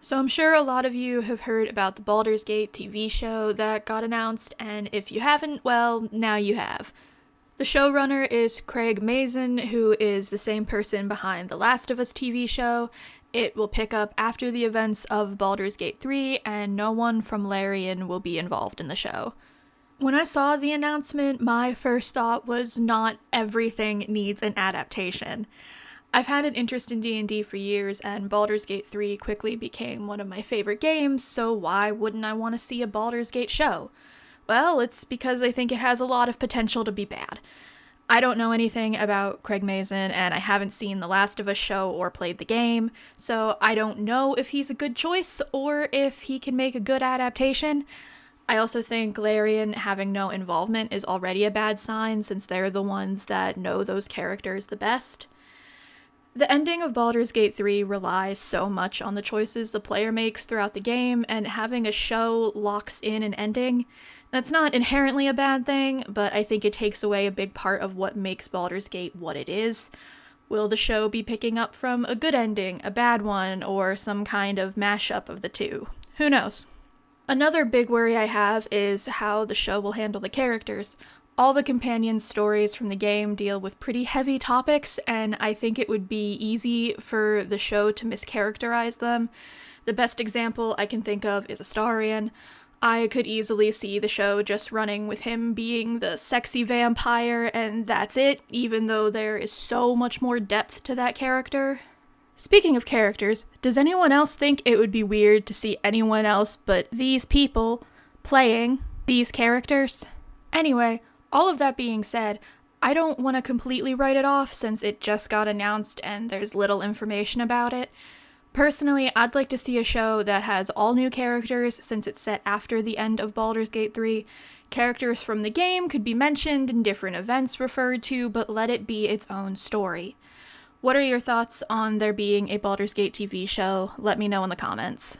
So I'm sure a lot of you have heard about the Baldur's Gate TV show that got announced, and if you haven't, well, now you have. The showrunner is Craig Mazin, who is the same person behind the Last of Us TV show. It will pick up after the events of Baldur's Gate 3, and no one from Larian will be involved in the show. When I saw the announcement, my first thought was not everything needs an adaptation. I've had an interest in D&D for years, and Baldur's Gate 3 quickly became one of my favorite games, so why wouldn't I want to see a Baldur's Gate show? Well, it's because I think it has a lot of potential to be bad. I don't know anything about Craig Mazin, and I haven't seen The Last of Us show or played the game, so I don't know if he's a good choice or if he can make a good adaptation. I also think Larian having no involvement is already a bad sign, since they're the ones that know those characters the best. The ending of Baldur's Gate 3 relies so much on the choices the player makes throughout the game, and having a show locks in an ending. That's not inherently a bad thing, but I think it takes away a big part of what makes Baldur's Gate what it is. Will the show be picking up from a good ending, a bad one, or some kind of mashup of the two? Who knows? Another big worry I have is how the show will handle the characters. All the companion stories from the game deal with pretty heavy topics, and I think it would be easy for the show to mischaracterize them. The best example I can think of is Astarion. I could easily see the show just running with him being the sexy vampire, and that's it, even though there is so much more depth to that character. Speaking of characters, does anyone else think it would be weird to see anyone else but these people playing these characters? Anyway, all of that being said, I don't want to completely write it off since it just got announced and there's little information about it. Personally, I'd like to see a show that has all new characters since it's set after the end of Baldur's Gate 3. Characters from the game could be mentioned and different events referred to, but let it be its own story. What are your thoughts on there being a Baldur's Gate TV show? Let me know in the comments.